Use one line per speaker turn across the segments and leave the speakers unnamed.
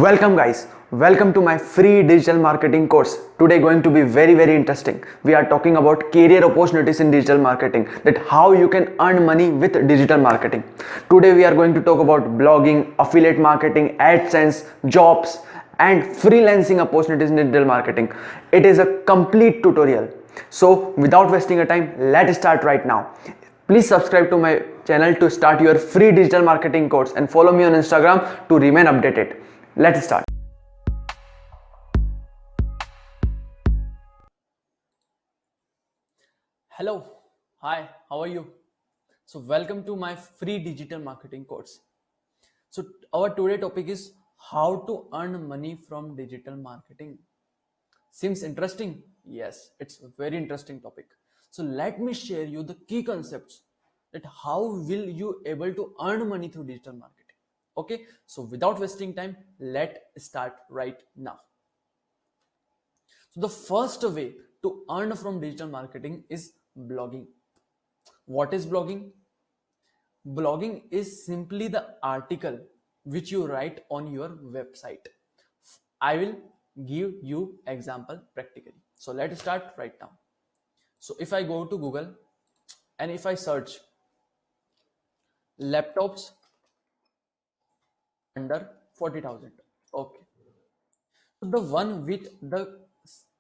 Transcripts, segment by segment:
Welcome guys, welcome to my free digital marketing course. Today going to be very interesting. We are talking about career opportunities in digital marketing, that how you can earn money with digital marketing. Today we are going to talk about blogging, affiliate marketing, AdSense, jobs and freelancing opportunities in digital marketing. It is a complete tutorial. So without wasting a time, let's start right now. Please subscribe to my channel to start your free digital marketing course and follow me on Instagram to remain updated. Let's start.
Hello, hi, how are you? So, welcome to my free digital marketing course. So, our today topic is how to earn money from digital marketing. Seems interesting? Yes, it's a very interesting topic. So, let me share you the key concepts that how will you able to earn money through digital marketing. Okay, so without wasting time, let's start right now. So, the first way to earn from digital marketing is blogging. What is blogging? Blogging is simply the article which you write on your website. I will give you example practically. So let's start right now. So if I go to Google and if I search laptops under 40,000. Okay. So the one with the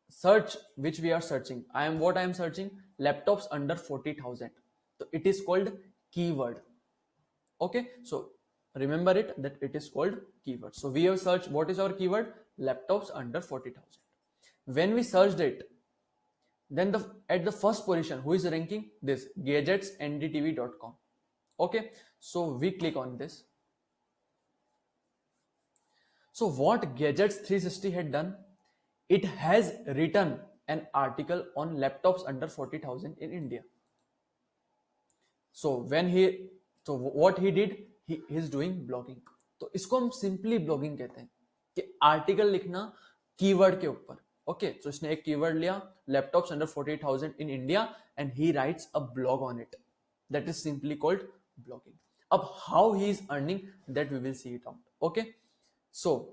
search which we are searching, I am searching laptops under 40,000. So it is called keyword. Okay, so remember it that it is called keyword. So we have searched what is our keyword, laptops under 40,000. When we searched it, then at the first position who is ranking, this gadgetsndtv.com. Okay, so we click on this. So what Gadgets 360 had done, it has written an article on laptops under 40,000 in India. So what he did, he is doing blogging. तो इसको हम simply blogging कहते हैं कि article लिखना keyword के ऊपर. Okay, तो इसने एक कीवर्ड लिया, laptops under 48,000 in India, and he writes a blog on it. That is simply called blogging. अब how he is earning, that we will see it out. Okay, so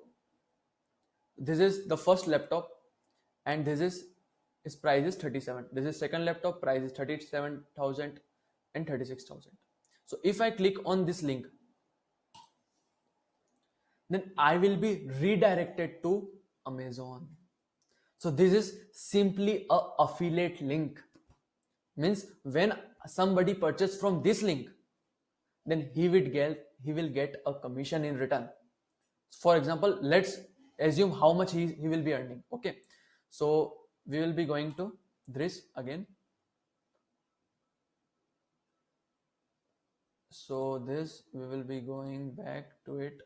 this is the first laptop and this is its price is 37. This is second laptop, price is 37,000 and 36,000. So if I click on this link, then I will be redirected to Amazon. So this is simply a affiliate link. Means when somebody purchase from this link, then he will get a commission in return. For example, let's assume how much he will be earning. Okay, so we will be going to this again. So this we will be going back to it,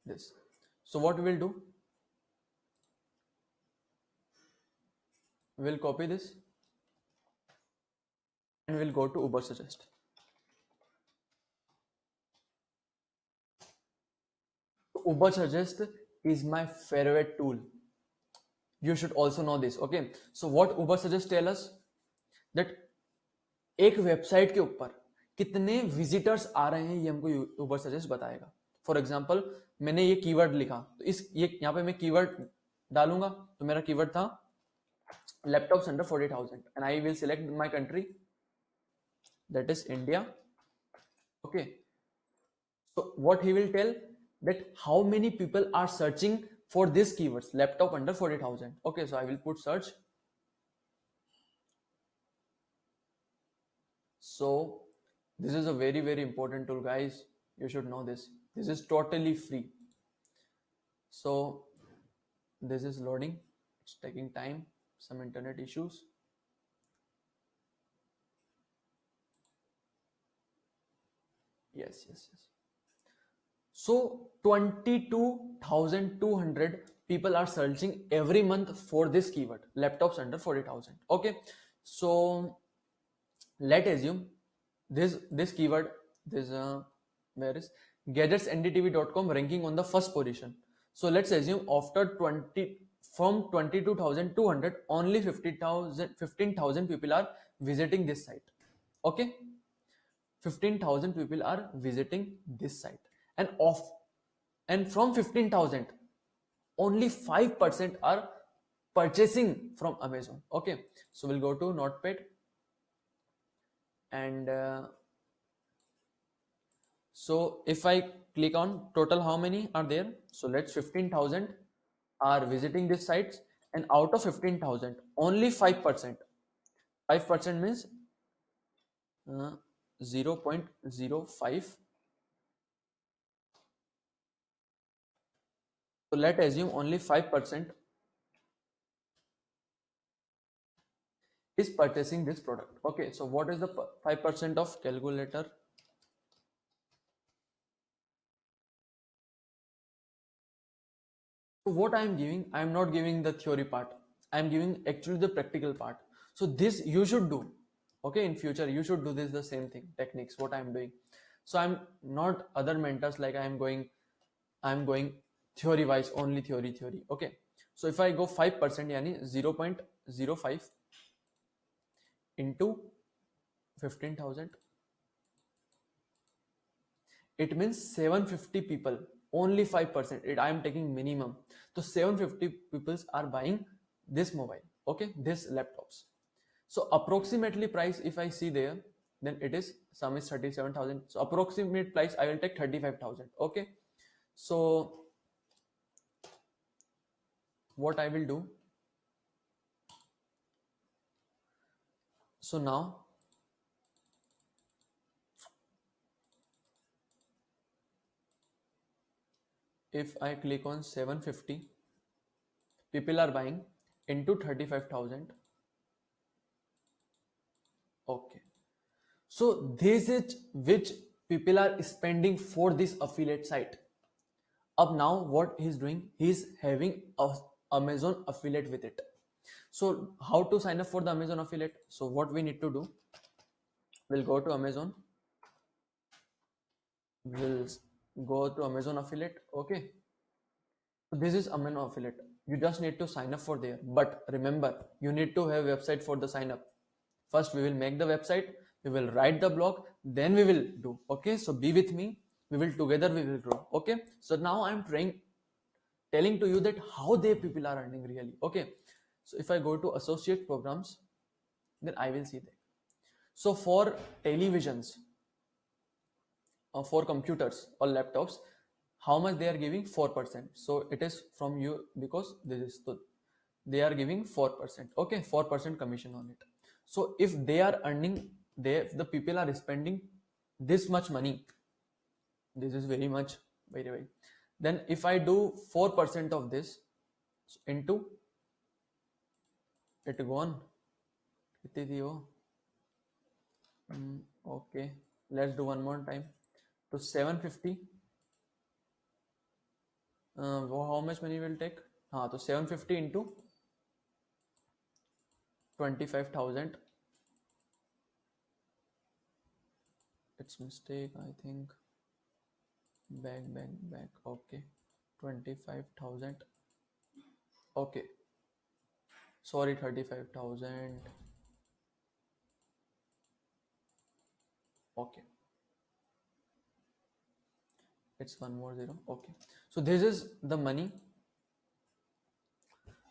this. So what we will do, we will copy this and we'll go to Uber Suggest. Uber Suggest is my favorite tool. You should also know this. Okay, so what Uber Suggest tell us, that एक website के ऊपर कितने visitors आ रहे हैं ये हमको Uber Suggest बताएगा. For example मैंने ये कीवर्ड लिखा, तो ये यहाँ पे मैं कीवर्ड डालूंगा, तो मेरा कीवर्ड था laptops under 40,000 and I will select my country, that is India. Okay, so what he will tell, that how many people are searching for this keywords, laptop under 40,000. Okay, so I will put search. So this is a very important tool, guys. You should know this. This is totally free. So this is loading, it's taking time, some internet issues. Yes. So 22,200 people are searching every month for this keyword, laptops under 40,000. Okay, so let's assume this keyword, this where is gadgetsndtv.com ranking on the first position. So let's assume after 22,200 only 15,000 people are visiting this site. Okay, 15,000 people are visiting this site, and off, and from 15,000 only 5% are purchasing from Amazon. Okay, so we'll go to Notepad, and so if I click on total, how many are there? So let's 15,000 are visiting these sites, and out of 15,000 only 5%. 5% means uh, 0.05. So let's assume only 5% is purchasing this product. Okay, so what is the 5% of calculator? So what I am giving, I am not giving the theory part. I am giving actually the practical part. So this you should do. Okay, in future you should do this the same thing, techniques, what I am doing. So I'm not other mentors like I'm going theory wise, only theory. Okay. So if I go 5%, yani 0.05 into 15,000, it means 750 people, only 5%. I am taking minimum. So 750 people are buying this mobile, okay, this laptops. So approximately price, if I see there, then it is sum is 37,000. So approximate price I will take 35,000. Okay. So what I will do, so now if I click on 750 people are buying into 35,000. Okay. So this is which people are spending for this affiliate site. Up now what he's doing, he's having a Amazon affiliate with it. So how to sign up for the Amazon affiliate? So what we need to do, we'll go to Amazon, we'll go to Amazon affiliate. Okay. So this is Amazon affiliate. You just need to sign up for there. But remember, you need to have website for the sign up. First we will make the website, we will write the blog, then we will do. Okay, so be with me, we will together, we will grow. Okay, so now I'm telling to you that how they people are earning really. Okay, so if I go to associate programs, then I will see that. So for televisions, for computers or laptops, how much they are giving? 4%. So it is from you, because this is the, they are giving 4%. Okay, 4% commission on it. So if they are earning, the people are spending this much money, this is very much, very. Then if I do 4% of this into it gone, okay, let's do one more time. So 750, how much money will take? So 750 into 25,000. It's mistake, I think. Back. Okay, 25,000. Okay, sorry, 35,000. Okay, it's one more zero. Okay, so this is the money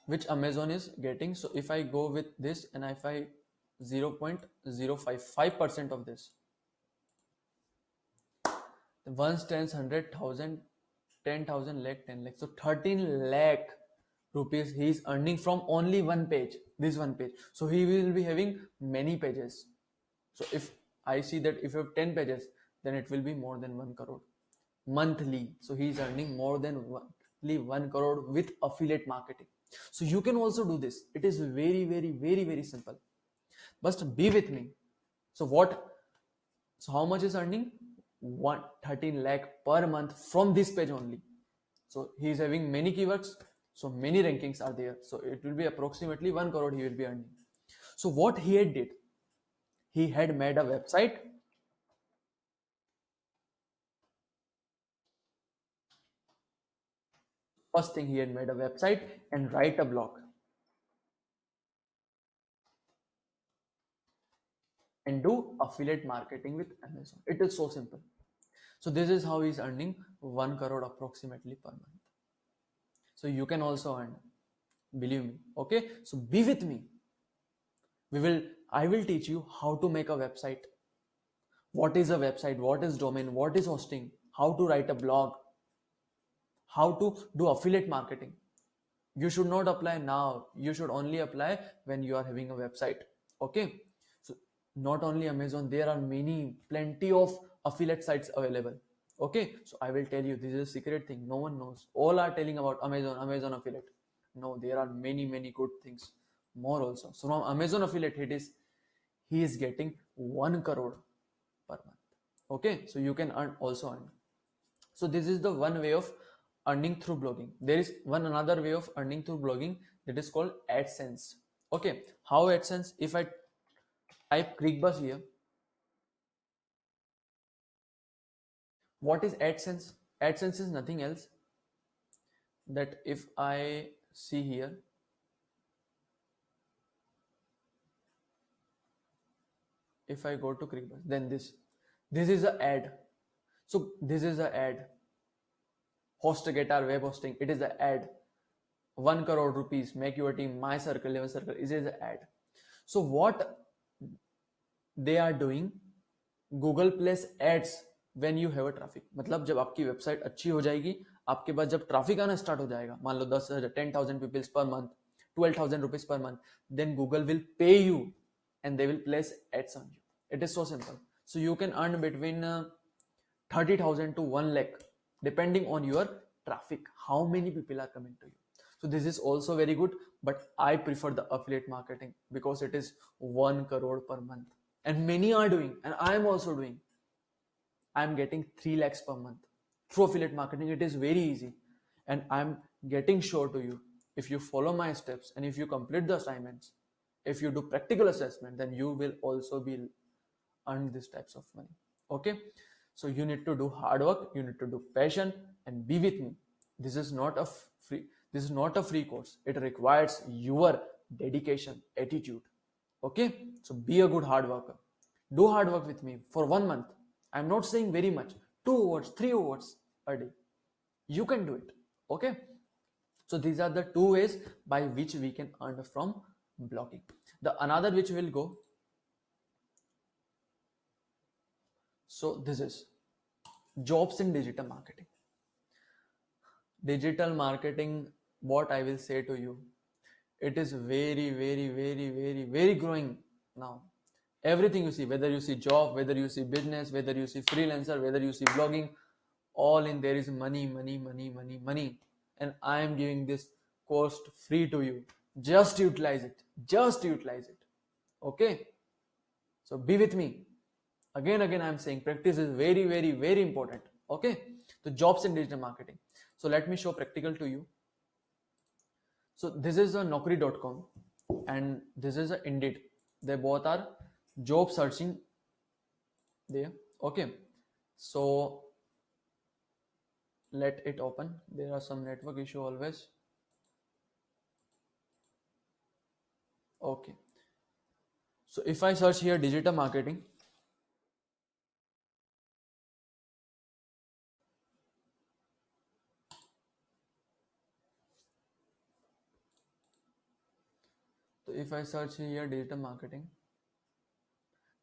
which Amazon is getting. So if I go with this and if I 0.055% of this, once 10, 100,000, 10,000 lakh, 10 lakh. So 13 lakh rupees he is earning from only one page, this one page. So he will be having many pages. So if I see that if you have 10 pages, then it will be more than 1 crore monthly. So he is earning more than monthly 1 crore with affiliate marketing. So you can also do this. It is very simple. Just be with me. So how much is earning? 113 lakh per month from this page only. So he is having many keywords, so many rankings are there. So it will be approximately 1 crore he will be earning. So what he had did, he had made a website. First thing, he had made a website and write a blog and do affiliate marketing with Amazon. It is so simple. So this is how he's earning 1 crore approximately per month. So you can also earn, believe me. Okay, so be with me. I will teach you how to make a website. What is a website? What is domain? What is hosting? How to write a blog? How to do affiliate marketing? You should not apply now. You should only apply when you are having a website. Okay, so not only Amazon, there are plenty of affiliate sites available. Okay, so I will tell you, this is a secret thing no one knows. All are telling about Amazon affiliate. No, there are many good things more also. So from Amazon affiliate, he is getting 1 crore per month. Okay, so you can also earn. So this is the one way of earning through blogging. There is one another way of earning through blogging, that is called AdSense. Okay, how AdSense? If I type ClickBus here, what is AdSense? AdSense is nothing else that if I see here, if I go to ClickBus, then this is a ad. So this is a ad. HostGator web hosting, it is a ad. 1 crore rupees, make your team my circle, 11 circle, it is an ad. So what they are doing, Google places ads when you have a traffic. मतलब जब आपकी website अच्छी हो जाएगी, आपके पास जब traffic आना start हो जाएगा, मान लो 10,000 peoples per month, 12,000 rupees per month, then Google will pay you and they will place ads on you. It is so simple. So you can earn between 30,000 to 1 lakh depending on your traffic, how many people are coming to you. So this is also very good, but I prefer the affiliate marketing because it is 1 crore per month and many are doing, and I am also doing. I am getting 3 lakhs per month through affiliate marketing. It is very easy, and I'm getting sure to you, if you follow my steps and if you complete the assignments, if you do practical assessment, then you will also be earn these types of money. Okay, so you need to do hard work, you need to do passion, and be with me. This is not a free course. It requires your dedication, attitude. Okay, so be a good hard worker. Do hard work with me for 1 month. I'm not saying very much, 2 hours, 3 hours a day. You can do it. Okay, so these are the two ways by which we can earn from blogging. The another which will go, so this is jobs in digital marketing. Digital marketing, what I will say to you, it is very growing now. Everything you see, whether you see job, whether you see business, whether you see freelancer, whether you see blogging, all in there is money. And I am giving this course free to you. Just utilize it. Okay, so be with me. Again I am saying practice is very important. Okay, so jobs in digital marketing. So let me show practical to you. So this is a Naukri.com and this is a Indeed. They both are job searching there. Okay, so let it open. There are some network issue always. Okay, so if I search here digital marketing, so if I search here digital marketing,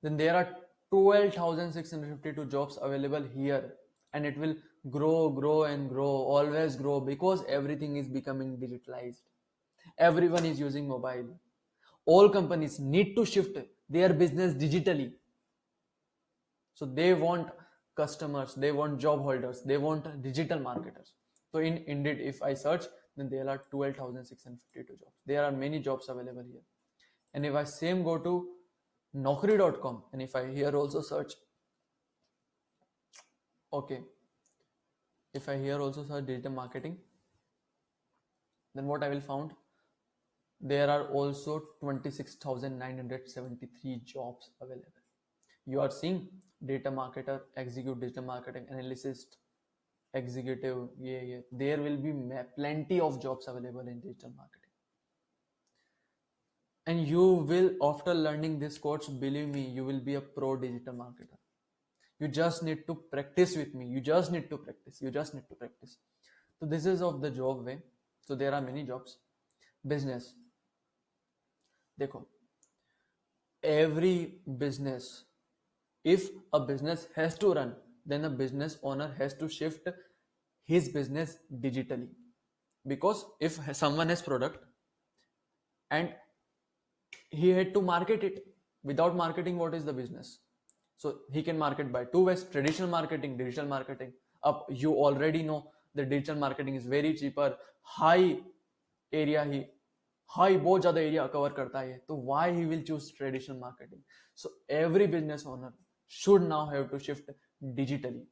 then there are 12,652 jobs available here, and it will grow and grow, always grow, because everything is becoming digitalized. Everyone is using mobile. All companies need to shift their business digitally. So they want customers, they want job holders, they want digital marketers. So in Indeed, if I search, then there are 12,652 jobs. There are many jobs available here. And if I same go to Naukri.com, and if I here also search, okay, if I here also search digital marketing, then what I will found, there are also 26,973 jobs available. You are seeing data marketer, execute digital marketing analyst, executive, yeah. There will be plenty of jobs available in digital marketing. And you will, after learning this course, believe me, you will be a pro digital marketer. You just need to practice with me. You just need to practice. You just need to practice. So this is of the job way. So there are many jobs. Business. देखो, every business, if a business has to run, then a business owner has to shift his business digitally. Because if someone has product and he had to market it, without marketing, what is the business? So he can market by two ways: traditional marketing, digital marketing. Up, you already know the digital marketing is very cheaper, high area he high बहुत ज़्यादा area cover करता है, तो why he will choose traditional marketing? So every business owner should now have to shift digitally.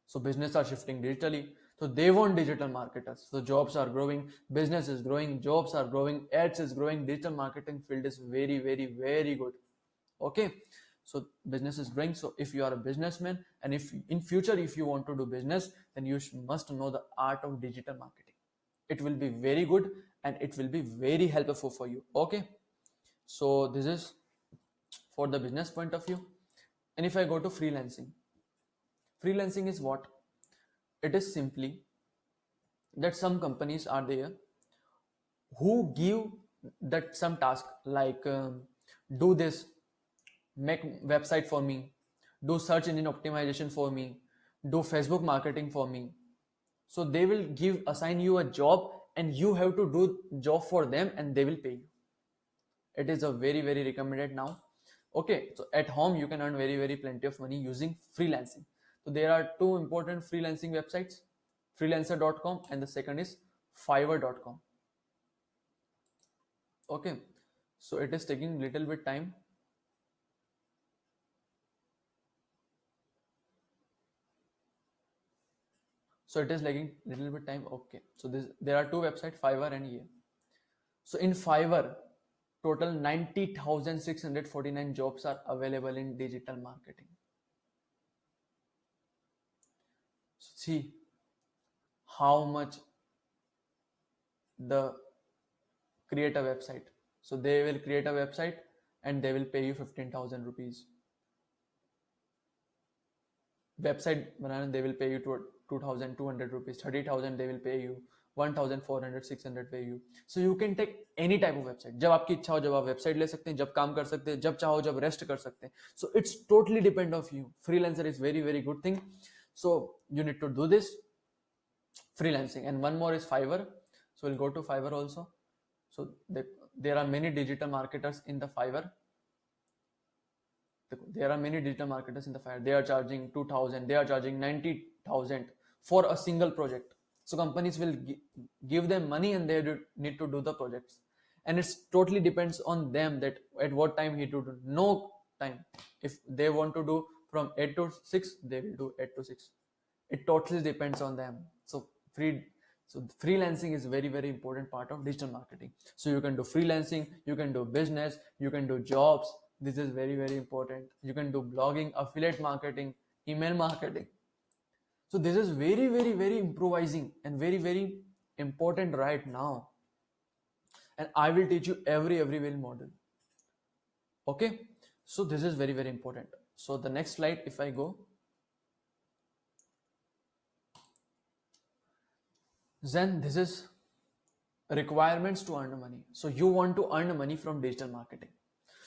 So business are shifting digitally. So they want digital marketers. So jobs are growing, business is growing, jobs are growing, ads is growing. Digital marketing field is very, very, very good. Okay. So business is growing. So if you are a businessman and if in future if you want to do business, then you must know the art of digital marketing. It will be very good and it will be very helpful for you. Okay. So this is for the business point of view. And if I go to freelancing, freelancing is what? It is simply that some companies are there who give that some task like do this, make website for me, do search engine optimization for me, do Facebook marketing for me. So they will assign you a job and you have to do job for them and they will pay you. It is a very, very recommended now. Okay, so at home you can earn very, very plenty of money using freelancing. So there are two important freelancing websites: freelancer.com and the second is fiverr.com. Okay, so it is taking little bit time. So it is lagging little bit time. Okay, so there are two websites, Fiverr and here. So in Fiverr, total 90,649 jobs are available in digital marketing. So see how much the create a website. So they will create a website and they will pay you 15,000 rupees. Website banana, they will pay you 2,200 rupees, 30,000 they will pay you, 1,400, 600 pay you. So you can take any type of website. जब आपकी इच्छा हो जब आप website ले सकते हैं, जब काम कर सकते हैं, जब चाहो जब रेस्ट कर सकते हैं. So it's totally depend of you. Freelancer is very, very good thing. So you need to do this freelancing. And one more is Fiverr. So we'll go to Fiverr also. So there are many digital marketers in the Fiverr. There are many digital marketers in the Fiverr. They are charging 2,000, they are charging 90,000 for a single project. So companies will give them money and they need to do the projects. And it's totally depends on them that at what time he to do. No time. If they want to do from 8 to 6, they will do 8 to 6. It totally depends on them. So freelancing is very, very important part of digital marketing. So you can do freelancing, you can do business, you can do jobs. This is very, very important. You can do blogging, affiliate marketing, email marketing. So this is very, very, very improvising and very, very important right now. And I will teach you every model. Okay. So this is very, very important. So the next slide, if I go, then this is requirements to earn money. So you want to earn money from digital marketing.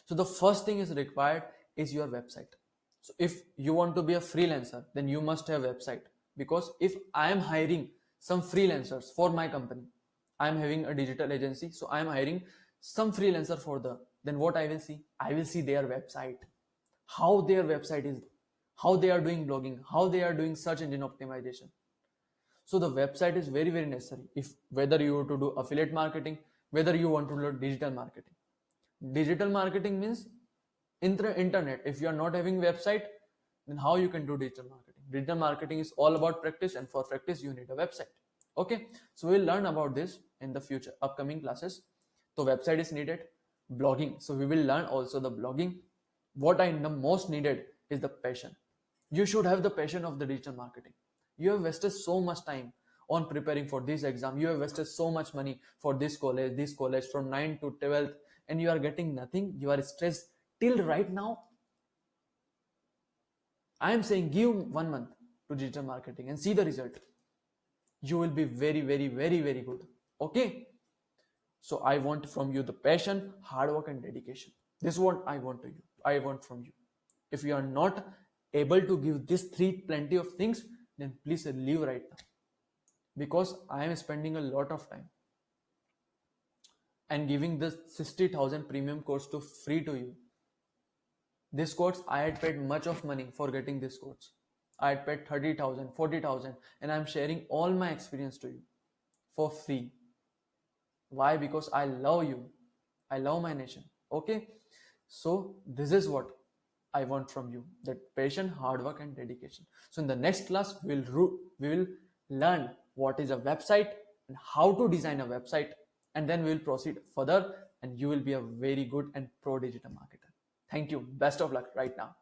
So the first thing is required is your website. So if you want to be a freelancer, then you must have a website. Because if I am hiring some freelancers for my company, I am having a digital agency, so I am hiring some freelancer for then what I will see? I will see their website, how their website is, how they are doing blogging, how they are doing search engine optimization. So the website is very, very necessary. If whether you want to do affiliate marketing, whether you want to do digital marketing. Digital marketing means internet. If you are not having website, then how you can do digital marketing? Digital marketing is all about practice, and for practice you need a website. Okay, so we'll learn about this in the future upcoming classes. So website is needed. Blogging, so we will learn also the blogging. What I know most needed is the passion. You should have the passion of the digital marketing. You have wasted so much time on preparing for this exam. You have wasted so much money for this college from 9 to 12th, and you are getting nothing. You are stressed till right now. I am saying give 1 month to digital marketing and see the result. You will be very, very, very, very good. Okay. So I want from you the passion, hard work, and dedication. This is what I want to you. I want from you. If you are not able to give these three plenty of things, then please leave right now. Because I am spending a lot of time and giving this 60,000 premium course to free to you. This course, I had paid much of money for getting this course. I had paid 30,000, 40,000, and I'm sharing all my experience to you for free. Why? Because I love you. I love my nation. Okay. So this is what I want from you: that passion, hard work, and dedication. So in the next class, we will learn what is a website and how to design a website, and then we will proceed further, and you will be a very good and pro digital marketer. Thank you. Best of luck right now.